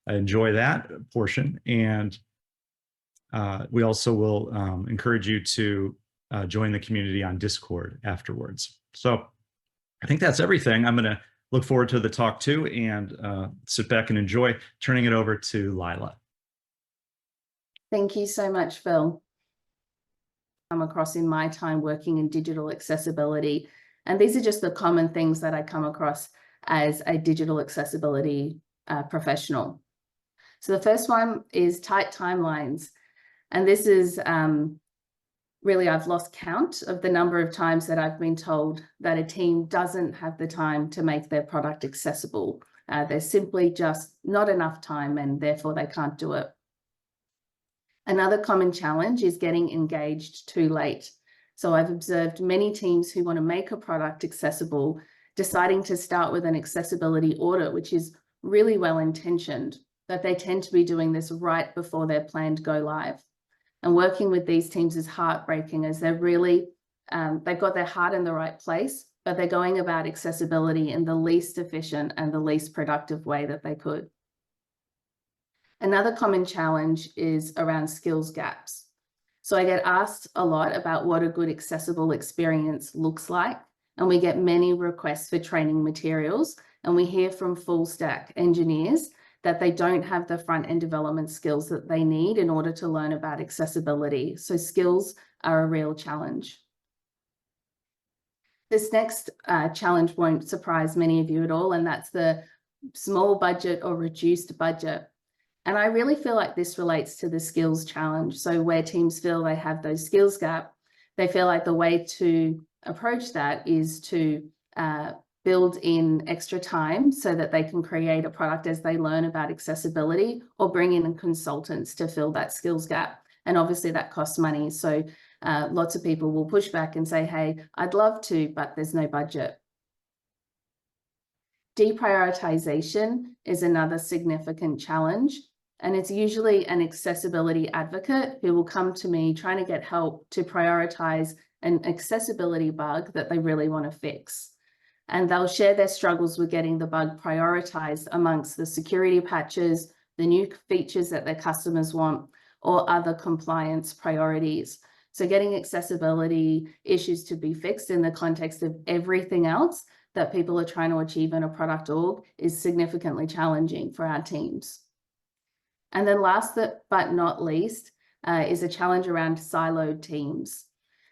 enjoy that portion. And we also will encourage you to join the community on Discord afterwards. So I think that's everything. I'm going to look forward to the talk too, and sit back and enjoy. Turning it over to Laila. Thank you so much, Phil. Come across in my time working in digital accessibility. And these are just the common things that I come across as a digital accessibility professional. So the first one is tight timelines. And this is really, I've lost count of the number of times that I've been told that a team doesn't have the time to make their product accessible. There's simply just not enough time, and therefore they can't do it. Another common challenge is getting engaged too late. So I've observed many teams who want to make a product accessible, deciding to start with an accessibility audit, which is really well intentioned, that they tend to be doing this right before their planned go live. And working with these teams is heartbreaking, as they're really, they've got their heart in the right place, but they're going about accessibility in the least efficient and the least productive way that they could. Another common challenge is around skills gaps. So I get asked a lot about what a good accessible experience looks like, and we get many requests for training materials, and we hear from full stack engineers that they don't have the front-end development skills that they need in order to learn about accessibility. So skills are a real challenge. This next challenge won't surprise many of you at all, and that's the small budget or reduced budget. And I really feel like this relates to the skills challenge. So where teams feel they have those skills gap, they feel like the way to approach that is to build in extra time so that they can create a product as they learn about accessibility, or bring in consultants to fill that skills gap. And obviously that costs money. So lots of people will push back and say, hey, I'd love to, but there's no budget. Deprioritization is another significant challenge. And it's usually an accessibility advocate who will come to me trying to get help to prioritize an accessibility bug that they really want to fix. And they'll share their struggles with getting the bug prioritized amongst the security patches, the new features that their customers want, or other compliance priorities. So getting accessibility issues to be fixed in the context of everything else that people are trying to achieve in a product org is significantly challenging for our teams. And then last but not least is a challenge around siloed teams.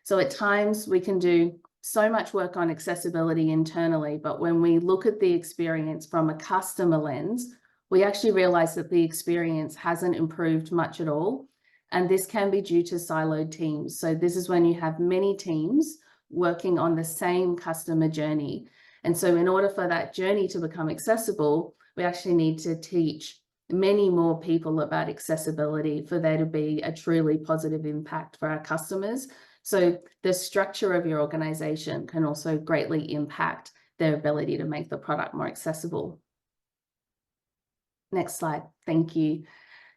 So at times we can do so much work on accessibility internally, but when we look at the experience from a customer lens, we actually realize that the experience hasn't improved much at all. And this can be due to siloed teams. So this is when you have many teams working on the same customer journey. And so in order for that journey to become accessible, we actually need to teach many more people about accessibility for there to be a truly positive impact for our customers. So the structure of your organization can also greatly impact their ability to make the product more accessible. Next slide. Thank you.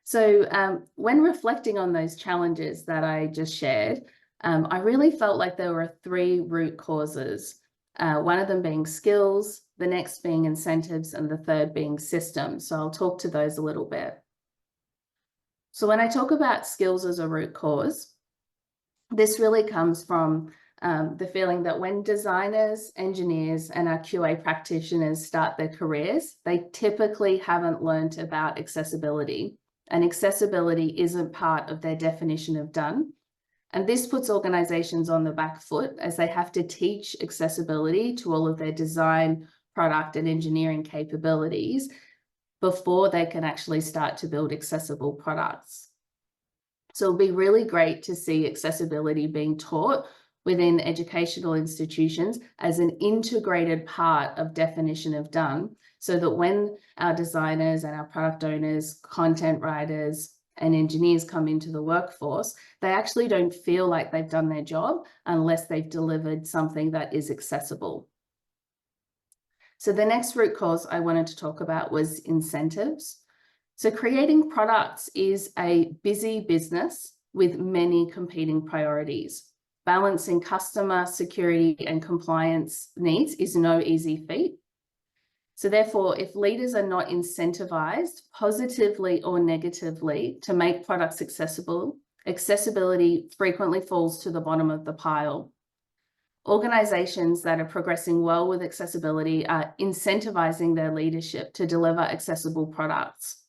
So when reflecting on those challenges that I just shared, I really felt like there were 3 root causes. One of them being skills, the next being incentives, and the third being systems. So I'll talk to those a little bit. So when I talk about skills as a root cause, this really comes from the feeling that when designers, engineers, and our QA practitioners start their careers, they typically haven't learned about accessibility, and accessibility isn't part of their definition of done. And this puts organizations on the back foot as they have to teach accessibility to all of their design, product, and engineering capabilities before they can actually start to build accessible products. So it'll be really great to see accessibility being taught within educational institutions as an integrated part of definition of done, so that when our designers and our product owners, content writers, and engineers come into the workforce, they actually don't feel like they've done their job unless they've delivered something that is accessible. So the next root cause I wanted to talk about was incentives. So creating products is a busy business with many competing priorities. Balancing customer security and compliance needs is no easy feat. So therefore, if leaders are not incentivized positively or negatively to make products accessible, accessibility frequently falls to the bottom of the pile. Organizations that are progressing well with accessibility are incentivizing their leadership to deliver accessible products.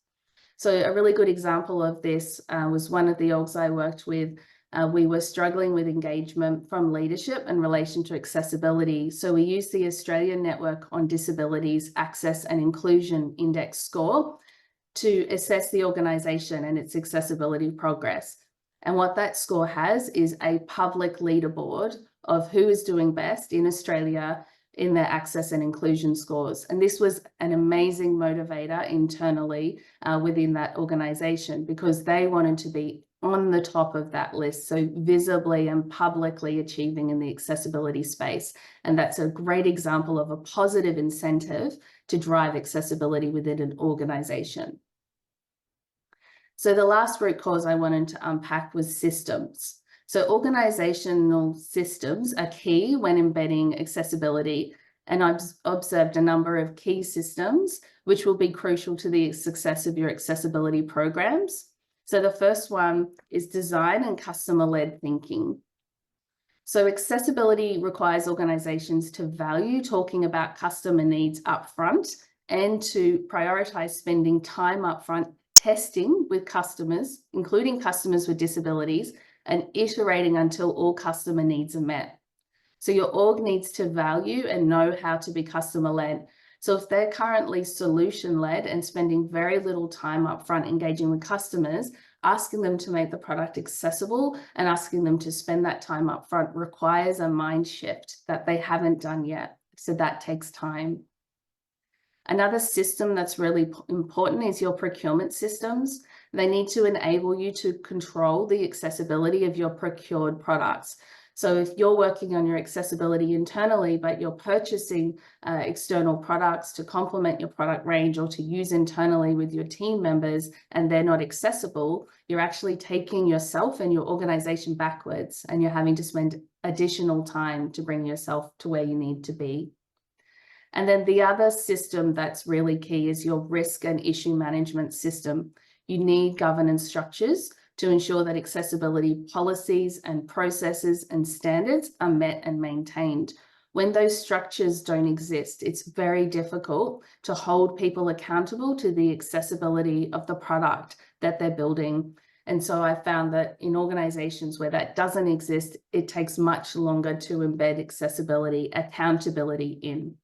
So a really good example of this was one of the orgs I worked with. We were struggling with engagement from leadership in relation to accessibility. So we used the Australian Network on Disabilities Access and Inclusion Index score to assess the organisation and its accessibility progress. And what that score has is a public leaderboard of who is doing best in Australia in their access and inclusion scores. And this was an amazing motivator internally within that organisation, because they wanted to be on the top of that list, so visibly and publicly achieving in the accessibility space. And that's a great example of a positive incentive to drive accessibility within an organisation. So the last root cause I wanted to unpack was systems. So organizational systems are key when embedding accessibility, and I've observed a number of key systems which will be crucial to the success of your accessibility programs. So the first one is design and customer-led thinking. So accessibility requires organizations to value talking about customer needs upfront and to prioritize spending time upfront testing with customers, including customers with disabilities, and iterating until all customer needs are met. So your org needs to value and know how to be customer-led. So if they're currently solution-led and spending very little time upfront engaging with customers, asking them to make the product accessible and asking them to spend that time upfront requires a mind shift that they haven't done yet. So that takes time. Another system that's really important is your procurement systems. They need to enable you to control the accessibility of your procured products. So if you're working on your accessibility internally, but you're purchasing external products to complement your product range or to use internally with your team members, and they're not accessible, you're actually taking yourself and your organization backwards, and you're having to spend additional time to bring yourself to where you need to be. And then the other system that's really key is your risk and issue management system. You need governance structures to ensure that accessibility policies and processes and standards are met and maintained. When those structures don't exist, it's very difficult to hold people accountable to the accessibility of the product that they're building. And so I found that in organizations where that doesn't exist, it takes much longer to embed accessibility, accountability in.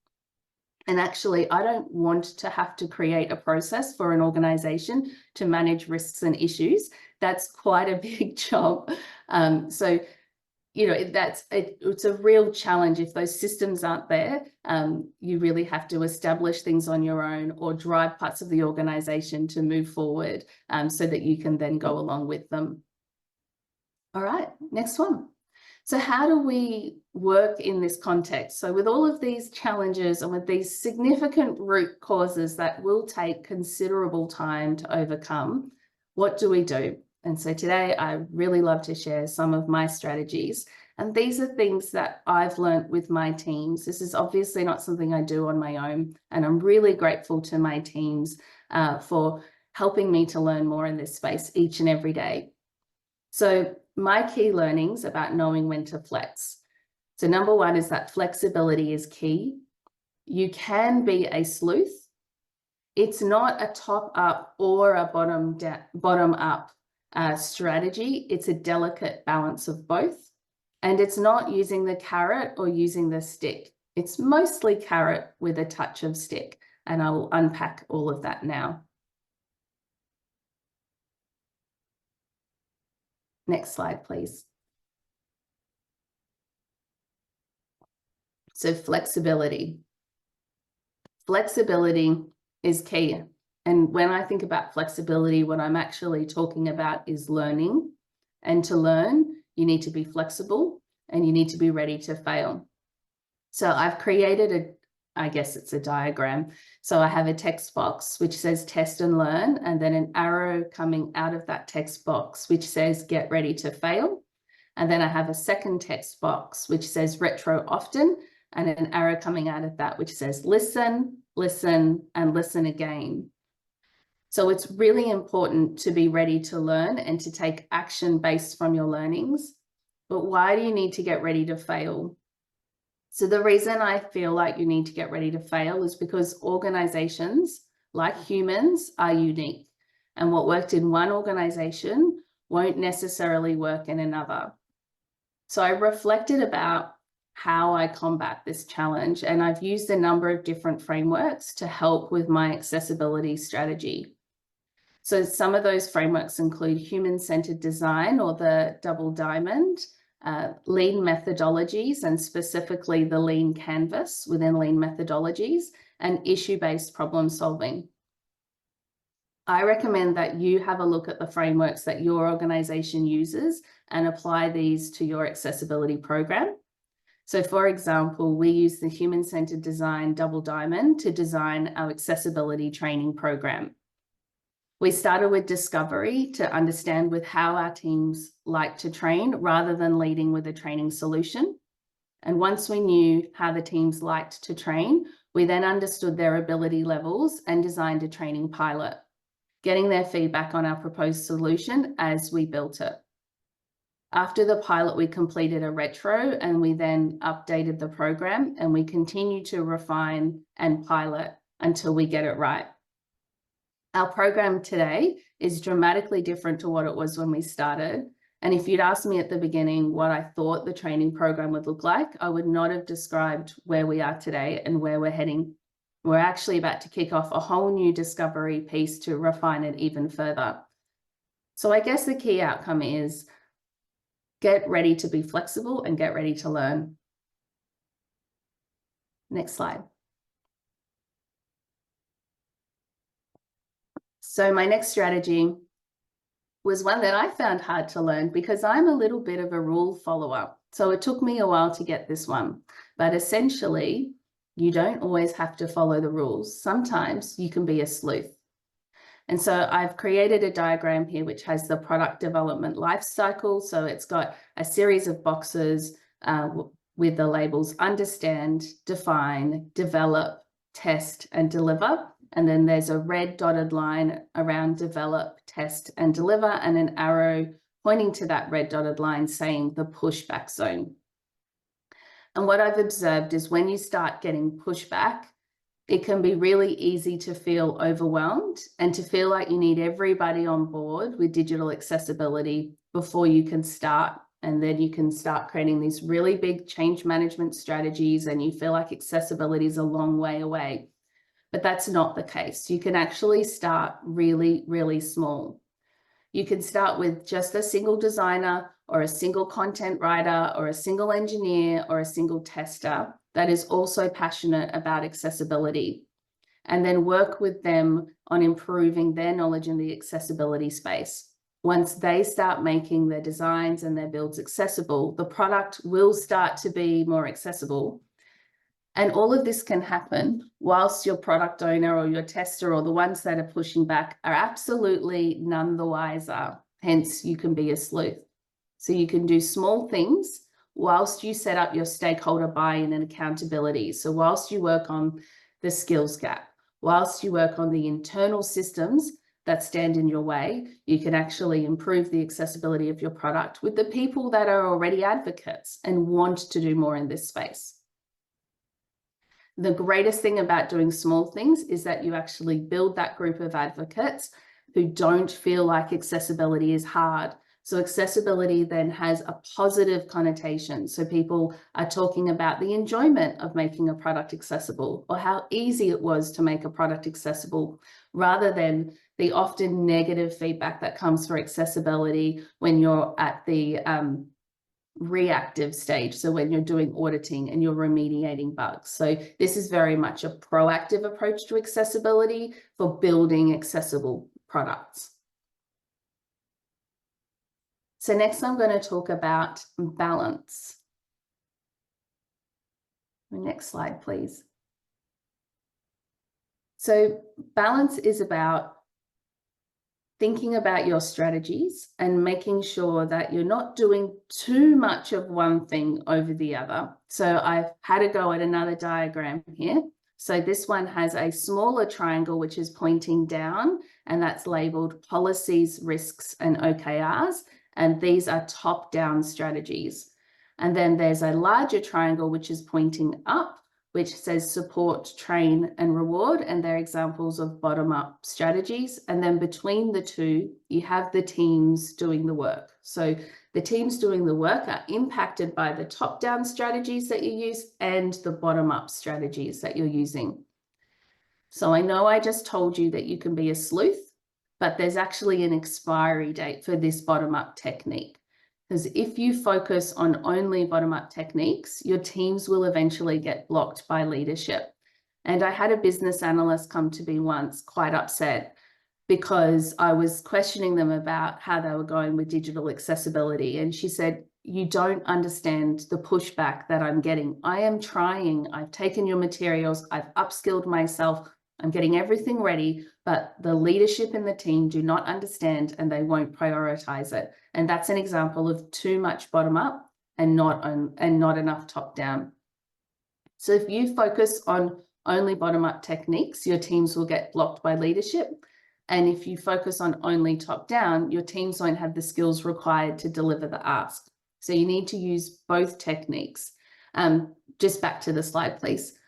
And actually, I don't want to have to create a process for an organization to manage risks and issues. That's quite a big job. So, you know, it's a real challenge. If those systems aren't there, you really have to establish things on your own or drive parts of the organization to move forward so that you can then go along with them. All right, next one. So how do we work in this context? So with all of these challenges and with these significant root causes that will take considerable time to overcome, what do we do? And so today I really love to share some of my strategies. And these are things that I've learned with my teams. This is obviously not something I do on my own. And I'm really grateful to my teams for helping me to learn more in this space each and every day. So my key learnings about knowing when to flex. So number one is that flexibility is key. You can be a sleuth. It's not a top up or a bottom up strategy. It's a delicate balance of both. And it's not using the carrot or using the stick. It's mostly carrot with a touch of stick. And I will unpack all of that now. Next slide, please. So flexibility. Flexibility is key. And when I think about flexibility, what I'm actually talking about is learning. And to learn, you need to be flexible and you need to be ready to fail. So I've created I guess it's a diagram. So I have a text box which says test and learn, and then an arrow coming out of that text box which says get ready to fail. And then I have a second text box which says retro often, and an arrow coming out of that which says listen, listen, and listen again. So it's really important to be ready to learn and to take action based from your learnings. But why do you need to get ready to fail? So the reason I feel like you need to get ready to fail is because organizations, like humans, are unique. And what worked in one organization won't necessarily work in another. So I reflected about how I combat this challenge, and I've used a number of different frameworks to help with my accessibility strategy. So some of those frameworks include human-centered design, or the double diamond, lean methodologies, and specifically the lean canvas within lean methodologies, and issue-based problem solving. I recommend that you have a look at the frameworks that your organization uses and apply these to your accessibility program. So for example, we use the human-centered design double diamond to design our accessibility training program. We started with discovery to understand with how our teams like to train rather than leading with a training solution. And once we knew how the teams liked to train, we then understood their ability levels and designed a training pilot, getting their feedback on our proposed solution as we built it. After the pilot, we completed a retro, and we then updated the program, and we continue to refine and pilot until we get it right. Our program today is dramatically different to what it was when we started. And if you'd asked me at the beginning what I thought the training program would look like, I would not have described where we are today and where we're heading. We're actually about to kick off a whole new discovery piece to refine it even further. So I guess the key outcome is get ready to be flexible and get ready to learn. Next slide. So my next strategy was one that I found hard to learn because I'm a little bit of a rule follower. So it took me a while to get this one. But essentially, you don't always have to follow the rules. Sometimes you can be a sleuth. And so I've created a diagram here which has the product development life cycle. So it's got a series of boxes with the labels understand, define, develop, test, and deliver. And then there's a red dotted line around develop, test, and deliver, and an arrow pointing to that red dotted line saying the pushback zone. And what I've observed is when you start getting pushback, it can be really easy to feel overwhelmed and to feel like you need everybody on board with digital accessibility before you can start. And then you can start creating these really big change management strategies, and you feel like accessibility is a long way away. But that's not the case. You can actually start really, really small. You can start with just a single designer or a single content writer or a single engineer or a single tester that is also passionate about accessibility, and then work with them on improving their knowledge in the accessibility space. Once they start making their designs and their builds accessible, the product will start to be more accessible. And all of this can happen whilst your product owner or your tester or the ones that are pushing back are absolutely none the wiser. Hence, you can be a sleuth. So you can do small things whilst you set up your stakeholder buy-in and accountability. So whilst you work on the skills gap, whilst you work on the internal systems that stand in your way, you can actually improve the accessibility of your product with the people that are already advocates and want to do more in this space. The greatest thing about doing small things is that you actually build that group of advocates who don't feel like accessibility is hard. So accessibility then has a positive connotation. So people are talking about the enjoyment of making a product accessible or how easy it was to make a product accessible, rather than the often negative feedback that comes for accessibility when you're at the reactive stage. So when you're doing auditing and you're remediating bugs. So this is very much a proactive approach to accessibility for building accessible products. So next I'm going to talk about balance. Next slide, please. So balance is about thinking about your strategies and making sure that you're not doing too much of one thing over the other. So I've had a go at another diagram here. So this one has a smaller triangle, which is pointing down, and that's labeled policies, risks, and OKRs. And these are top-down strategies. And then there's a larger triangle, which is pointing up, which says support, train, and reward. And they're examples of bottom-up strategies. And then between the two, you have the teams doing the work. So the teams doing the work are impacted by the top-down strategies that you use and the bottom-up strategies that you're using. So I know I just told you that you can be a sleuth, but there's actually an expiry date for this bottom-up technique. Because if you focus on only bottom-up techniques, your teams will eventually get blocked by leadership. And I had a business analyst come to me once quite upset because I was questioning them about how they were going with digital accessibility. And she said, you don't understand the pushback that I'm getting. I am trying, I've taken your materials, I've upskilled myself, I'm getting everything ready, but the leadership in the team do not understand and they won't prioritize it. And that's an example of too much bottom up and not enough top down. So if you focus on only bottom up techniques, your teams will get blocked by leadership. And if you focus on only top down, your teams won't have the skills required to deliver the ask. So you need to use both techniques. Just back to the slide, please.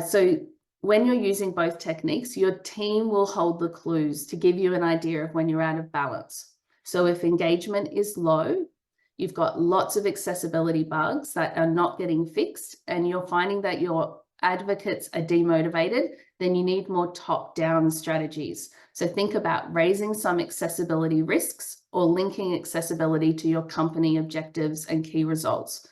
So when you're using both techniques, your team will hold the clues to give you an idea of when you're out of balance. So if engagement is low, you've got lots of accessibility bugs that are not getting fixed, and you're finding that your advocates are demotivated, then you need more top-down strategies. So think about raising some accessibility risks or linking accessibility to your company objectives and key results.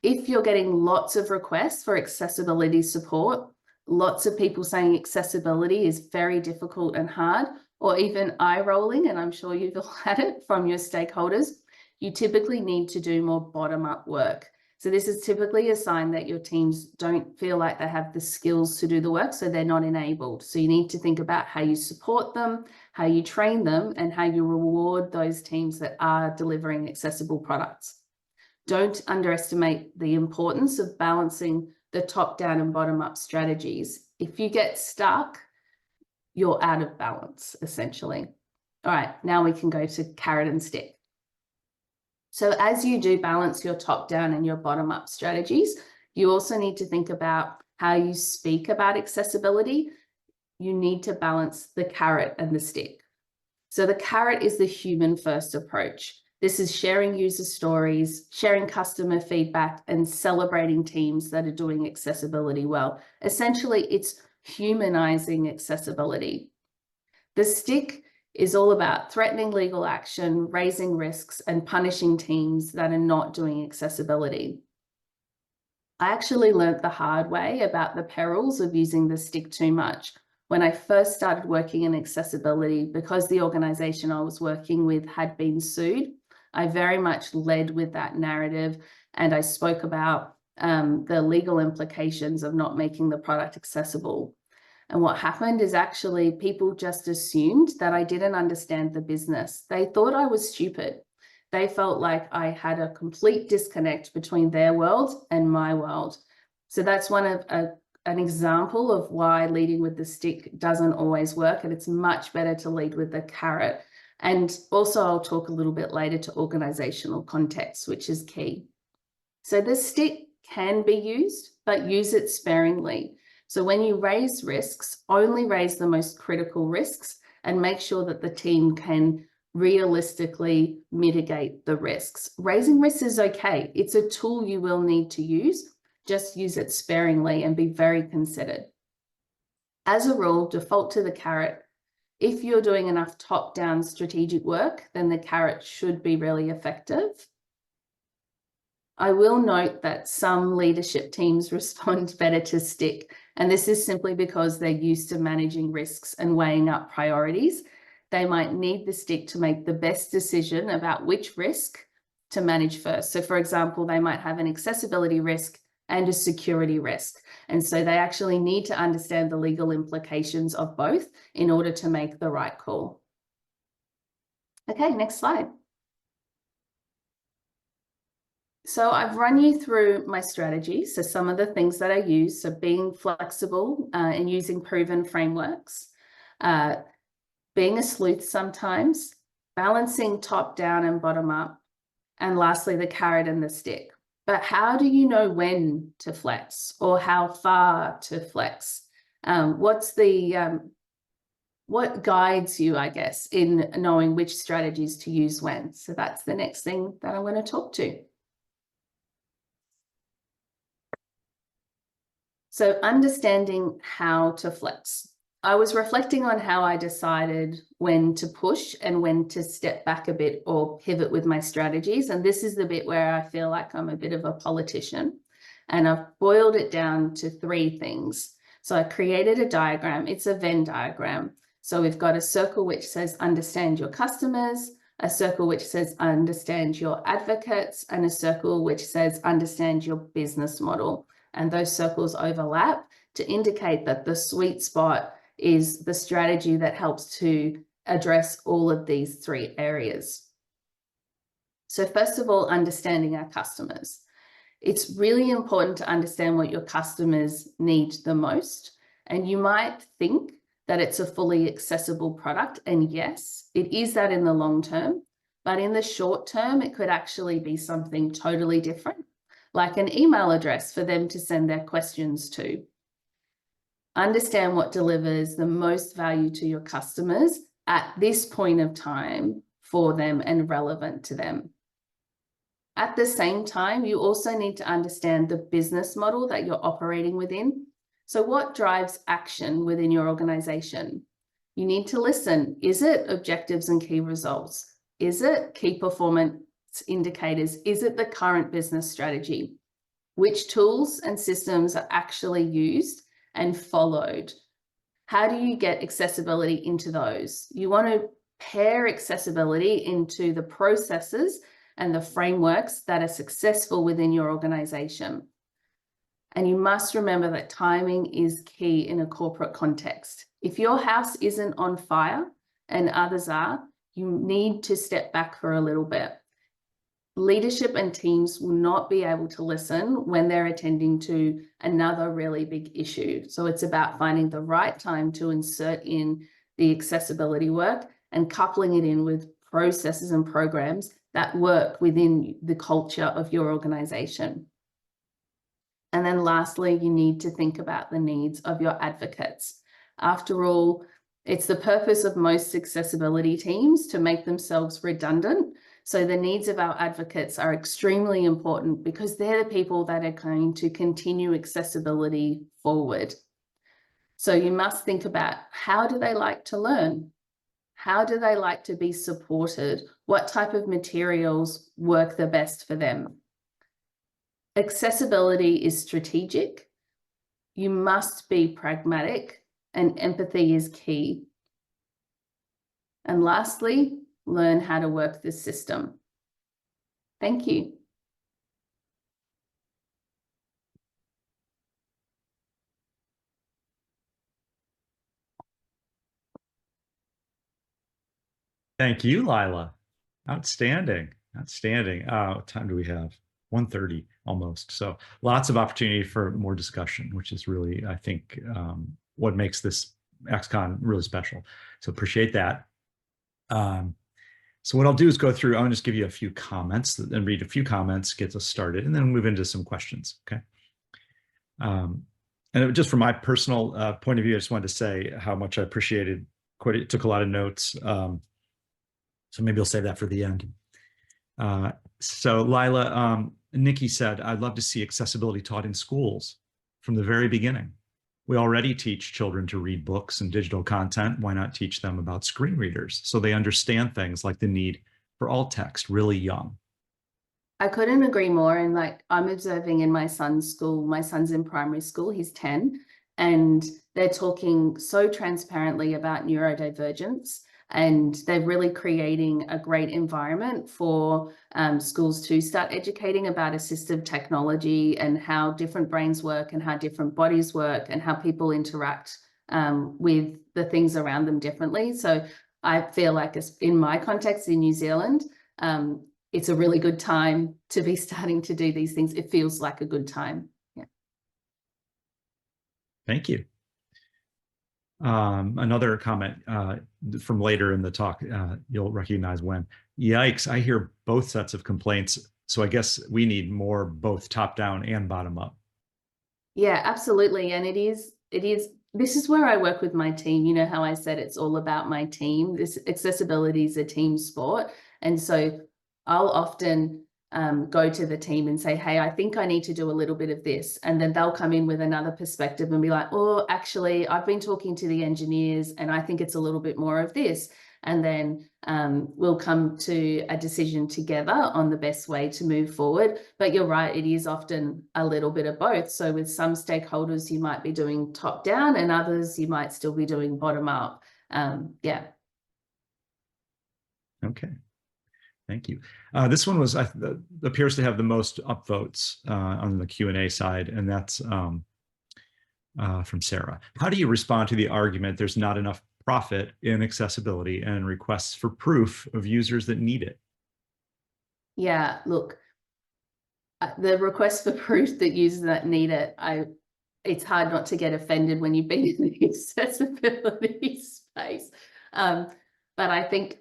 If you're getting lots of requests for accessibility support, lots of people saying accessibility is very difficult and hard, or even eye-rolling, and I'm sure you've all had it from your stakeholders, you typically need to do more bottom-up work. So this is typically a sign that your teams don't feel like they have the skills to do the work, so they're not enabled. So you need to think about how you support them, how you train them, and how you reward those teams that are delivering accessible products. Don't underestimate the importance of balancing the top-down and bottom-up strategies. If you get stuck, you're out of balance, essentially. All right, now we can go to carrot and stick. So as you do balance your top-down and your bottom-up strategies, you also need to think about how you speak about accessibility. You need to balance the carrot and the stick. So the carrot is the human-first approach. This is sharing user stories, sharing customer feedback, and celebrating teams that are doing accessibility well. Essentially, it's humanizing accessibility. The stick is all about threatening legal action, raising risks, and punishing teams that are not doing accessibility. I actually learned the hard way about the perils of using the stick too much. When I first started working in accessibility, because the organization I was working with had been sued, I very much led with that narrative, and I spoke about the legal implications of not making the product accessible. And what happened is actually people just assumed that I didn't understand the business. They thought I was stupid. They felt like I had a complete disconnect between their world and my world. So that's an example of why leading with the stick doesn't always work, and it's much better to lead with the carrot. And also I'll talk a little bit later to organizational context, which is key. So the stick can be used, but use it sparingly. So when you raise risks, only raise the most critical risks and make sure that the team can realistically mitigate the risks. Raising risks is okay. It's a tool you will need to use. Just use it sparingly and be very considered. As a rule, default to the carrot. If you're doing enough top-down strategic work, then the carrot should be really effective. I will note that some leadership teams respond better to stick, and this is simply because they're used to managing risks and weighing up priorities. They might need the stick to make the best decision about which risk to manage first. So for example, they might have an accessibility risk and a security risk. And so they actually need to understand the legal implications of both in order to make the right call. Okay, next slide. So I've run you through my strategy. So some of the things that I use, so being flexible and using proven frameworks, being a sleuth sometimes, balancing top down and bottom up, and lastly, the carrot and the stick. But how do you know when to flex or how far to flex? What guides you, I guess, in knowing which strategies to use when? So that's the next thing that I'm going to talk to. So understanding how to flex. I was reflecting on how I decided when to push and when to step back a bit or pivot with my strategies. And this is the bit where I feel like I'm a bit of a politician. And I've boiled it down to 3 things. So I created a diagram. It's a Venn diagram. So we've got a circle which says understand your customers, a circle which says understand your advocates, and a circle which says understand your business model. And those circles overlap to indicate that the sweet spot is the strategy that helps to address all of these 3 areas. So first of all, understanding our customers. It's really important to understand what your customers need the most. And you might think that it's a fully accessible product. And yes, it is that in the long term. But in the short term, it could actually be something totally different, like an email address for them to send their questions to. Understand what delivers the most value to your customers at this point of time for them and relevant to them. At the same time, you also need to understand the business model that you're operating within. So what drives action within your organization? You need to listen. Is it objectives and key results? Is it key performance indicators? Is it the current business strategy? Which tools and systems are actually used and followed? How do you get accessibility into those? You want to pair accessibility into the processes and the frameworks that are successful within your organization. And you must remember that timing is key in a corporate context. If your house isn't on fire and others are, you need to step back for a little bit. Leadership and teams will not be able to listen when they're attending to another really big issue. So it's about finding the right time to insert in the accessibility work and coupling it in with processes and programs that work within the culture of your organization. And then lastly, you need to think about the needs of your advocates. After all, it's the purpose of most accessibility teams to make themselves redundant. So the needs of our advocates are extremely important because they're the people that are going to continue accessibility forward. So you must think about, how do they like to learn? How do they like to be supported? What type of materials work the best for them? Accessibility is strategic. You must be pragmatic, and empathy is key. And lastly, learn how to work the system. Thank you. Thank you, Laila. Outstanding. Outstanding. What time do we have? 1:30 almost. So lots of opportunity for more discussion, which is really, I think, what makes this XCon really special. So appreciate that. So what I'll do is go through, I'm going to just give you a few comments and read a few comments, get us started, and then we'll move into some questions, okay? And just from my personal point of view, I just wanted to say how much I appreciated, it took a lot of notes. So maybe I'll save that for the end. So Laila, Nikki said, I'd love to see accessibility taught in schools from the very beginning. We already teach children to read books and digital content. Why not teach them about screen readers so they understand things like the need for alt text really young? I couldn't agree more. And like, I'm observing in my son's school, my son's in primary school, he's 10, and they're talking so transparently about neurodivergence. And they're really creating a great environment for schools to start educating about assistive technology and how different brains work and how different bodies work and how people interact with the things around them differently. So I feel like in my context in New Zealand, it's a really good time to be starting to do these things. It feels like a good time. Yeah. Thank you. Another comment from later in the talk, you'll recognize when. Yikes, I hear both sets of complaints. So I guess we need more both top down and bottom up. Yeah, absolutely. And this is where I work with my team. You know how I said it's all about my team. This accessibility is a team sport. And so I'll often go to the team and say, hey, I think I need to do a little bit of this. And then they'll come in with another perspective and be like, oh, actually, I've been talking to the engineers and I think it's a little bit more of this. And then we'll come to a decision together on the best way to move forward. But you're right, it is often a little bit of both. So with some stakeholders, you might be doing top down, and others you might still be doing bottom up. Yeah. Okay. Thank you. This one appears to have the most upvotes on the Q&A side, and that's from Sarah. How do you respond to the argument there's not enough profit in accessibility and requests for proof of users that need it? Yeah, look, the request for proof that users that need it, it's hard not to get offended when you've been in the accessibility space. But I think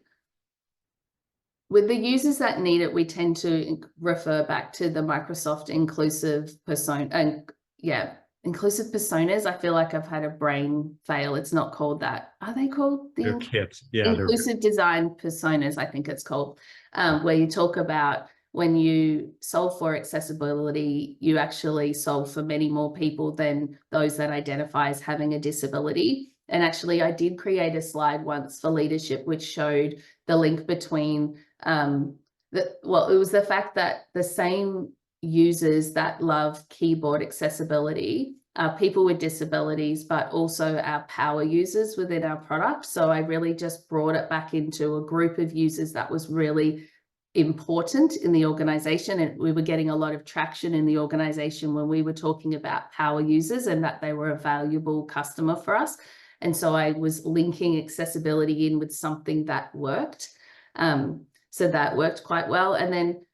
with the users that need it, we tend to refer back to the Microsoft inclusive persona. And yeah, inclusive personas. I feel like I've had a brain fail. It's not called that. Are they called the They're kits. Yeah, inclusive design personas? I think it's called, where you talk about when you solve for accessibility, you actually solve for many more people than those that identify as having a disability. And actually, I did create a slide once for leadership, which showed the link between it was the fact that the same users that love keyboard accessibility are people with disabilities, but also our power users within our product. So I really just brought it back into a group of users that was really important in the organization, and we were getting a lot of traction in the organization when we were talking about power users and that they were a valuable customer for us. And so I was linking accessibility in with something that worked. So that worked quite well. And then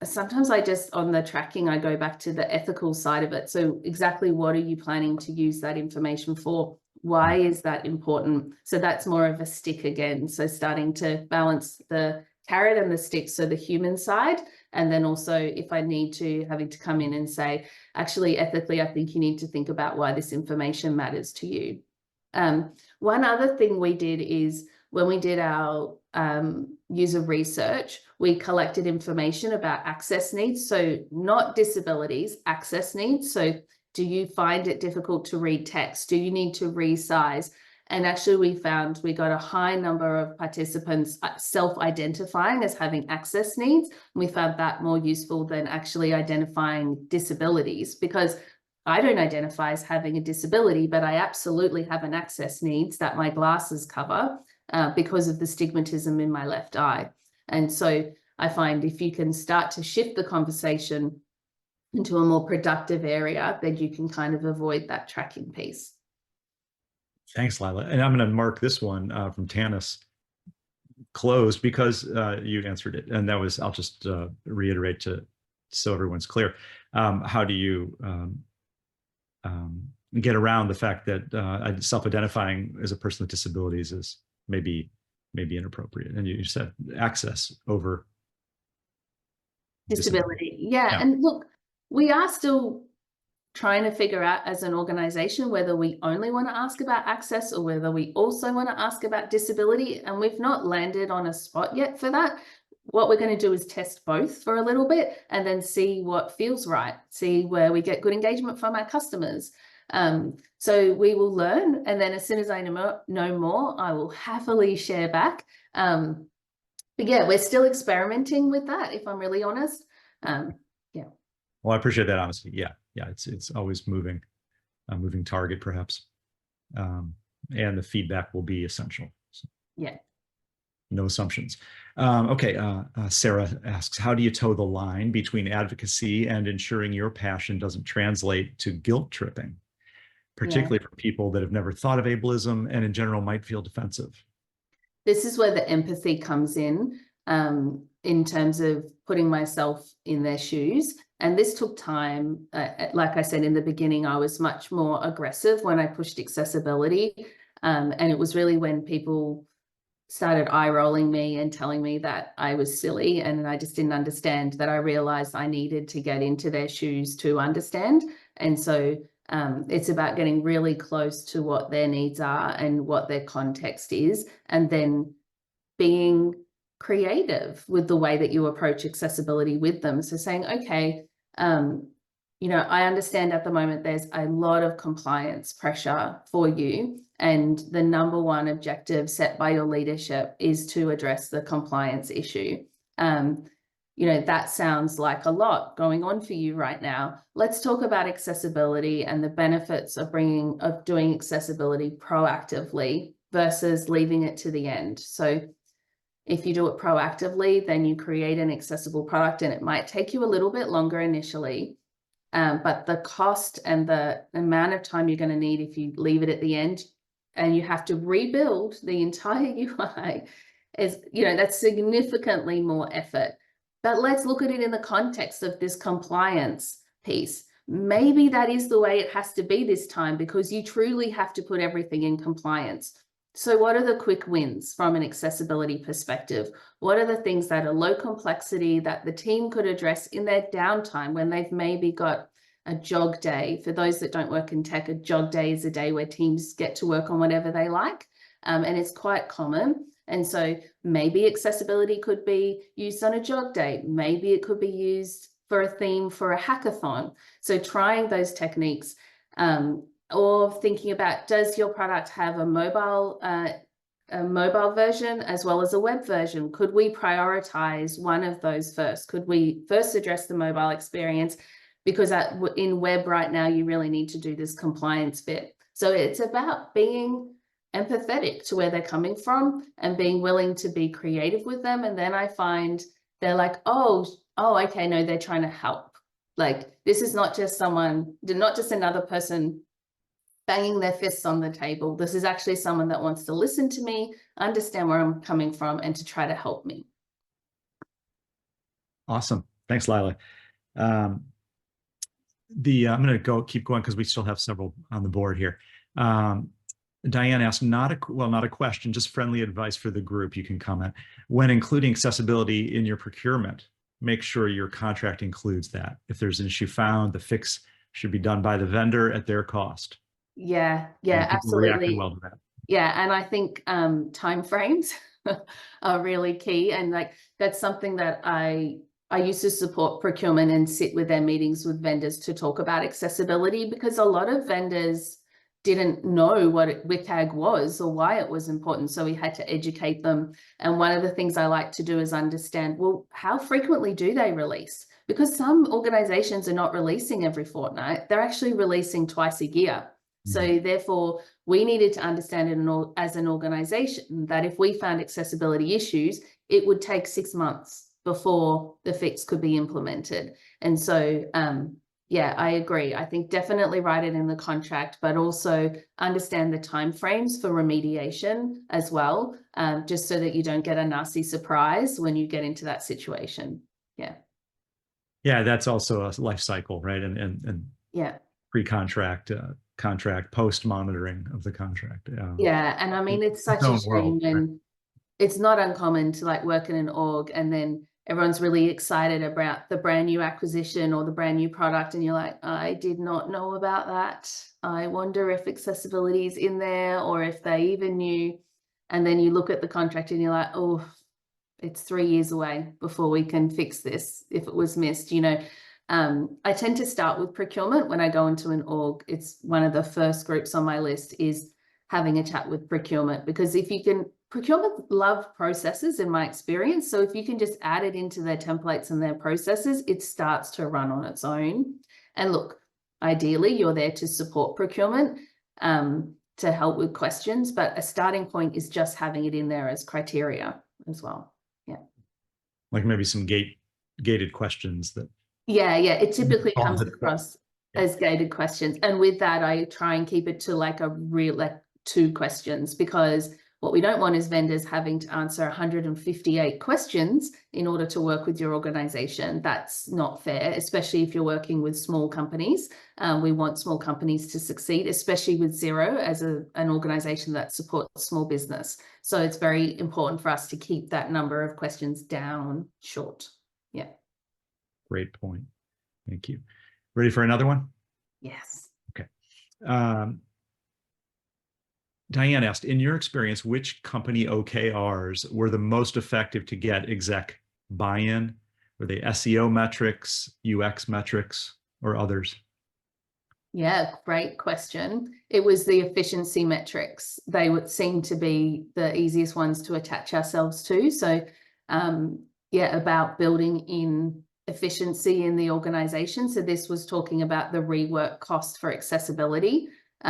sometimes on the tracking, I go back to the ethical side of it. So exactly what are you planning to use that information for? Why is that important? So that's more of a stick again. So starting to balance the carrot and the stick, so the human side, and then also if I need to, having to come in and say, actually, ethically, I think you need to think about why this information matters to you. One other thing we did is when we did our user research, we collected information about access needs. So not disabilities, access needs. So do you find it difficult to read text? Do you need to resize? And actually we found we got a high number of participants self-identifying as having access needs. And we found that more useful than actually identifying disabilities, because I don't identify as having a disability, but I absolutely have an access needs that my glasses cover because of the stigmatism in my left eye. And so I find if you can start to shift the conversation into a more productive area, then you can kind of avoid that tracking piece. Thanks, Laila. And I'm going to mark this one from Tanis closed because you answered it. And that was, I'll just reiterate so everyone's clear. How do you get around the fact that self-identifying as a person with disabilities is maybe inappropriate? And you said access over disability. Yeah. And look, we are still trying to figure out as an organization whether we only want to ask about access or whether we also want to ask about disability. And we've not landed on a spot yet for that. What we're going to do is test both for a little bit and then see what feels right, see where we get good engagement from our customers. So we will learn, and then as soon as I know more, I will happily share back. But yeah, we're still experimenting with that, if I'm really honest. Yeah. Well, I appreciate that honesty. Yeah, it's always moving, a moving target, perhaps, and the feedback will be essential. So. Yeah. No assumptions. Okay, Sarah asks, how do you toe the line between advocacy and ensuring your passion doesn't translate to guilt tripping, particularly for people that have never thought of ableism and in general might feel defensive? This is where the empathy comes in. in terms of putting myself in their shoes. And this took time. Like I said in the beginning, I was much more aggressive when I pushed accessibility. And it was really when people started eye rolling me and telling me that I was silly and I just didn't understand, that I realized I needed to get into their shoes to understand. And so it's about getting really close to what their needs are and what their context is, and then being creative with the way that you approach accessibility with them. So saying, okay, you know, I understand at the moment there's a lot of compliance pressure for you, and the number one objective set by your leadership is to address the compliance issue. You know, that sounds like a lot going on for you right now. Let's talk about accessibility and the benefits of doing accessibility proactively versus leaving it to the end. So if you do it proactively, then you create an accessible product, and it might take you a little bit longer initially. But the cost and the amount of time you're going to need if you leave it at the end and you have to rebuild the entire UI is, you know, that's significantly more effort. But let's look at it in the context of this compliance piece. Maybe that is the way it has to be this time, because you truly have to put everything in compliance. So what are the quick wins from an accessibility perspective? What are the things that are low complexity that the team could address in their downtime when they've maybe got a jog day? For those that don't work in tech, a jog day is a day where teams get to work on whatever they like, and it's quite common. And so maybe accessibility could be used on a jog day. Maybe it could be used for a theme for a hackathon. So trying those techniques, or thinking about, does your product have a mobile version as well as a web version? Could we prioritize one of those first? Could we first address the mobile experience? Because in web right now, you really need to do this compliance bit. So it's about being empathetic to where they're coming from and being willing to be creative with them. And then I find they're like, oh, okay, no, they're trying to help. Like, this is not just another person banging their fists on the table. This is actually someone that wants to listen to me, understand where I'm coming from, and to try to help me. Awesome. Thanks, Laila. I'm going to keep going because we still have several on the board here. Diane asked, not a question, just friendly advice for the group. You can comment. When including accessibility in your procurement, make sure your contract includes that. If there's an issue found, the fix should be done by the vendor at their cost. Yeah, absolutely. Well to that. Yeah, and I think timeframes are really key, and like that's something that I used to support procurement and sit with their meetings with vendors to talk about accessibility, because a lot of vendors didn't know what WCAG was or why it was important. So we had to educate them. And one of the things I like to do is understand, well, how frequently do they release? Because some organizations are not releasing every fortnight. They're actually releasing twice a year. So therefore, we needed to understand it as an organization that if we found accessibility issues, it would take 6 months before the fix could be implemented. And so, yeah, I agree. I think definitely write it in the contract, but also understand the timeframes for remediation as well, just so that you don't get a nasty surprise when you get into that situation. Yeah. Yeah, that's also a life cycle, right? And yeah, pre-contract, contract, post-monitoring of the contract. Yeah, and I mean, it's such a shame, and it's not uncommon to like work in an org and then everyone's really excited about the brand new acquisition or the brand new product, and you're like, I did not know about that. I wonder if accessibility is in there or if they even knew. And then you look at the contract and you're like, oh, it's 3 years away before we can fix this if it was missed, you know. I tend to start with procurement when I go into an org. It's one of the first groups on my list is having a chat with procurement, because if you can, procurement love processes in my experience. So if you can just add it into their templates and their processes, it starts to run on its own. And look, ideally you're there to support procurement, to help with questions, but a starting point is just having it in there as criteria as well. Yeah. Like maybe some gated questions that. Yeah, it typically comes across as gated questions. And with that, I try and keep it to like a real, like 2 questions, because What we don't want is vendors having to answer 158 questions in order to work with your organization. That's not fair, especially if you're working with small companies. We want small companies to succeed, especially with Xero as an organization that supports small business. So it's very important for us to keep that number of questions down short. Yeah. Great point. Thank you. Ready for another one? Yes. Okay. Diane asked, in your experience, which company OKRs were the most effective to get exec buy-in? Were they SEO metrics, UX metrics, or others? Yeah, great question. It was the efficiency metrics. They would seem to be the easiest ones to attach ourselves to. So yeah, about building in efficiency in the organization. So this was talking about the rework cost for accessibility.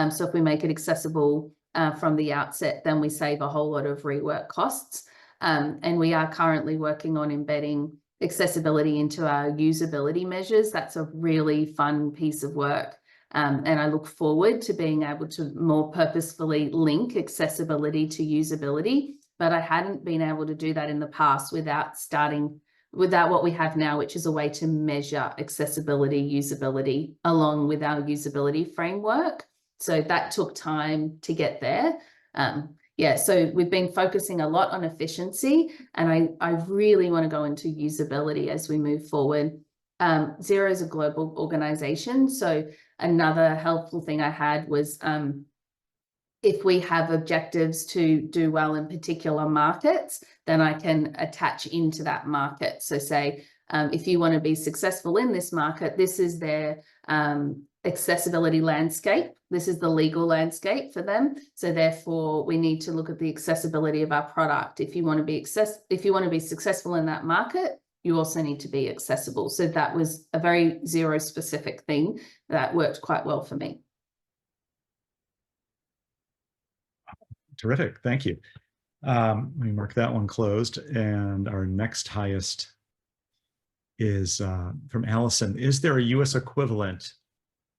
So if we make it accessible from the outset, then we save a whole lot of rework costs. And we are currently working on embedding accessibility into our usability measures. That's a really fun piece of work. And I look forward to being able to more purposefully link accessibility to usability, but I hadn't been able to do that in the past without what we have now, which is a way to measure accessibility, usability along with our usability framework. So that took time to get there. Yeah, so we've been focusing a lot on efficiency, and I really want to go into usability as we move forward. Xero is a global organization, so another helpful thing I had was if we have objectives to do well in particular markets, then I can attach into that market. So say, if you want to be successful in this market, this is their accessibility landscape. This is the legal landscape for them. So therefore, we need to look at the accessibility of our product. If you want to be successful in that market, you also need to be accessible. So that was a very Xero specific thing that worked quite well for me. Terrific. Thank you. Let me mark that one closed. And our next highest is from Allison. Is there a US equivalent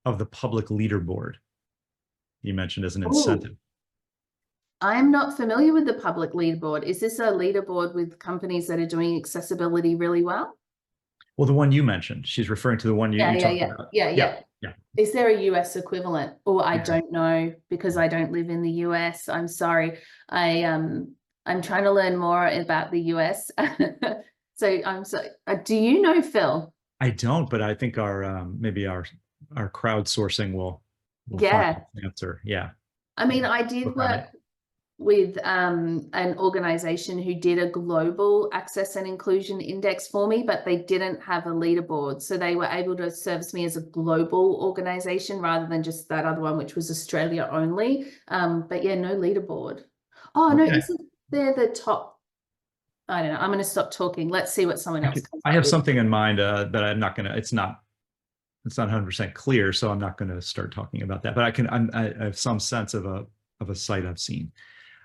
of the public leaderboard you mentioned as an incentive? I'm not familiar with the public leaderboard. Is this a leaderboard with companies that are doing accessibility really well? Well, the one you mentioned, she's referring to the one you talked about. Yeah. Is there a US equivalent? Or I don't know, because I don't live in the US. I'm sorry. I'm trying to learn more about the US. So I'm sorry. Do you know, Phil? I don't, but I think our maybe our crowdsourcing will Yeah. find the answer. Yeah. I mean, I did work with an organization who did a global access and inclusion index for me, but they didn't have a leaderboard. So they were able to service me as a global organization rather than just that other one, which was Australia only. But yeah, no leaderboard. Oh, no, isn't there the top? I don't know. I'm going to stop talking. Let's see what someone else comes up I have with. something in mind that I'm not going to, it's not 100% clear, so I'm not going to start talking about that, but I have some sense of a site I've seen.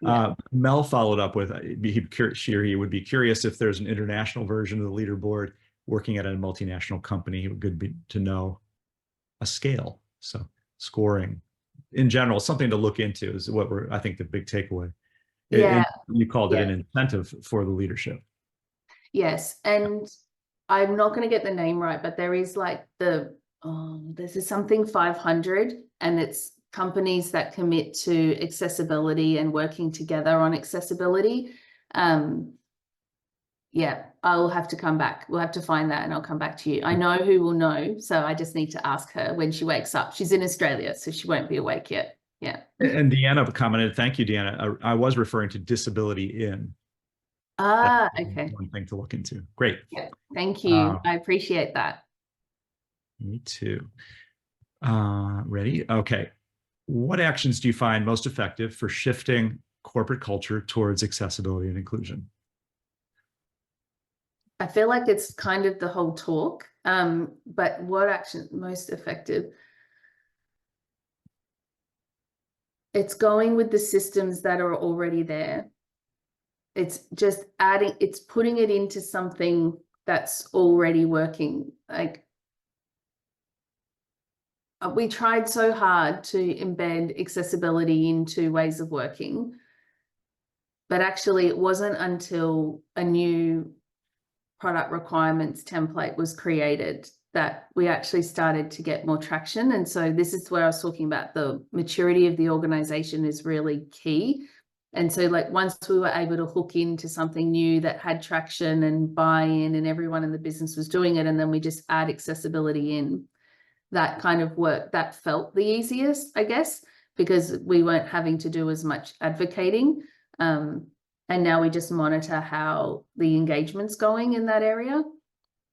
Yeah. Mel followed up with, he would be curious if there's an international version of the leaderboard. Working at a multinational company, it would be to know a scale. So scoring in general, something to look into is what I think the big takeaway. Yeah. You called it an incentive for the leadership. Yes. And I'm not going to get the name right, but there is like there's something 500, and it's companies that commit to accessibility and working together on accessibility. Yeah, I'll have to come back. We'll have to find that and I'll come back to you. I know who will know, so I just need to ask her when she wakes up. She's in Australia, so she won't be awake yet. Yeah. And Deanna commented, thank you, Deanna. I was referring to disability in. Okay. One thing to look into. Great. Yeah, thank you. I appreciate that. Me too. Ready? Okay. What actions do you find most effective for shifting corporate culture towards accessibility and inclusion? I feel like it's kind of the whole talk, but what action most effective? It's going with the systems that are already there. It's just it's putting it into something that's already working. Like, we tried so hard to embed accessibility into ways of working, But actually, it wasn't until a new product requirements template was created that we actually started to get more traction. And so this is where I was talking about the maturity of the organization is really key. And so like once we were able to hook into something new that had traction and buy-in and everyone in the business was doing it, and then we just add accessibility in, that kind of work, that felt the easiest, I guess, because we weren't having to do as much advocating. And now we just monitor how the engagement's going in that area.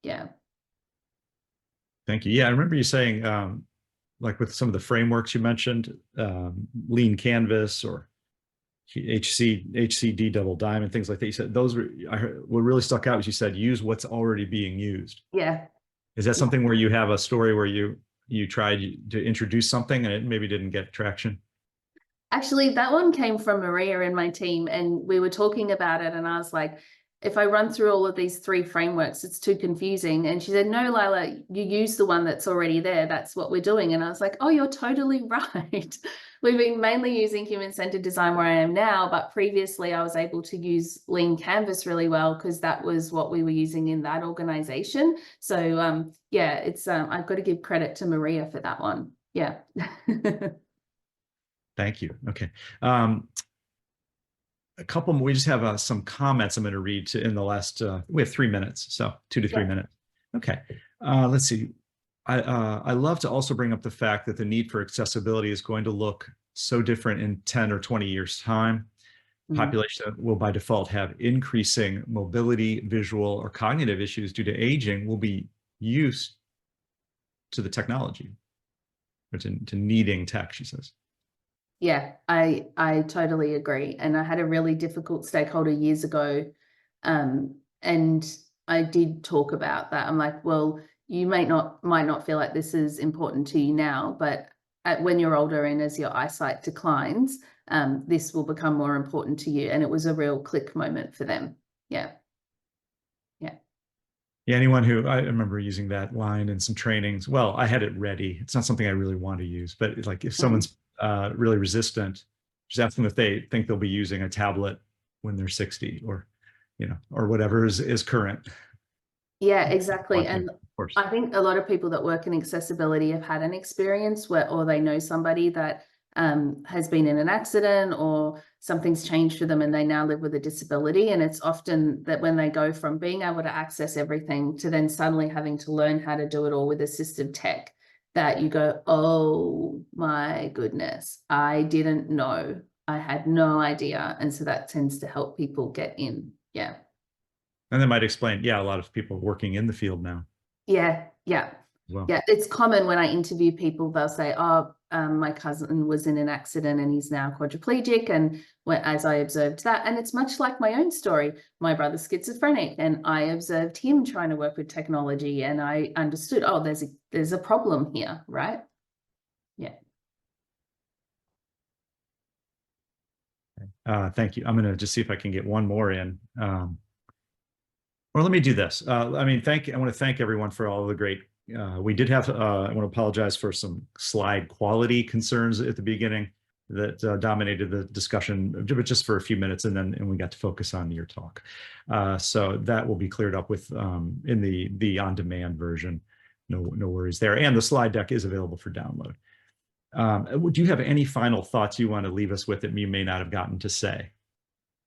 Yeah. Thank you. Yeah, I remember you saying, like with some of the frameworks you mentioned, Lean Canvas or HCD Double Diamond, things like that. You said those were, what really stuck out was you said, use what's already being used. Yeah. Is that something where you have a story where you tried to introduce something and it maybe didn't get traction? Actually, that one came from Maria and my team, and we were talking about it, and I was like, if I run through all of these 3 frameworks, it's too confusing. And she said, no, Laila, you use the one that's already there. That's what we're doing. And I was like, oh, you're totally right. We've been mainly using human-centered design where I am now, but previously I was able to use Lean Canvas really well because that was what we were using in that organization. So yeah, it's I've got to give credit to Maria for that one. Yeah. Thank you. Okay. A couple more, we just have some comments I'm going to read in the last, we have 3 minutes, so 2 to 3 minutes. Okay. Let's see. I love to also bring up the fact that the need for accessibility is going to look so different in 10 or 20 years time. Population will by default have increasing mobility, visual, or cognitive issues due to aging will be used to the technology, or to needing tech, she says. Yeah, I totally agree. And I had a really difficult stakeholder years ago. And I did talk about that. I'm like, well, you might not feel like this is important to you now, but when you're older and as your eyesight declines, this will become more important to you. And it was a real click moment for them. Yeah. Yeah. Yeah, anyone who, I remember using that line in some trainings. Well, I had it ready. It's not something I really want to use, but it's like if someone's really resistant, just ask them if they think they'll be using a tablet when they're 60 or, or whatever is current. Yeah, exactly. And of course. I think a lot of people that work in accessibility have had an experience where, or they know somebody that has been in an accident or something's changed for them and they now live with a disability. And it's often that when they go from being able to access everything to then suddenly having to learn how to do it all with assistive tech, that you go, oh my goodness, I didn't know. I had no idea. And so that tends to help people get in. Yeah. And that might explain, yeah, a lot of people working in the field now. Yeah, yeah. Well. Yeah, it's common when I interview people, they'll say, oh, my cousin was in an accident and he's now quadriplegic. And as I observed that, and it's much like my own story, my brother's schizophrenic and I observed him trying to work with technology and I understood, oh, there's a problem here, right? Yeah. Thank you. I'm going to just see if I can get one more in. Or let me do this. I want to thank everyone for all of the great, we did have, I want to apologize for some slide quality concerns at the beginning that dominated the discussion, but just for a few minutes, and we got to focus on your talk. So that will be cleared up with in the on-demand version. No worries there. And the slide deck is available for download. Do you have any final thoughts you want to leave us with that you may not have gotten to say?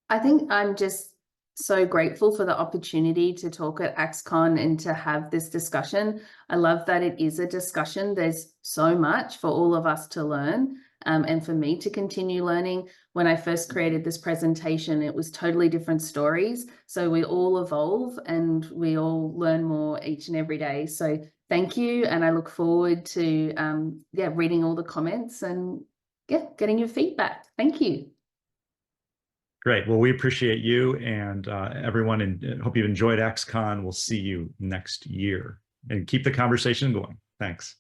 I think I'm just so grateful for the opportunity to talk at AxCon and to have this discussion. I love that it is a discussion. There's so much for all of us to learn and for me to continue learning. When I first created this presentation, it was totally different stories. So we all evolve and we all learn more each and every day. So thank you. And I look forward to reading all the comments and getting your feedback. Thank you. Great. Well, we appreciate you and everyone, and hope you've enjoyed AxCon. We'll see you next year and keep the conversation going. Thanks.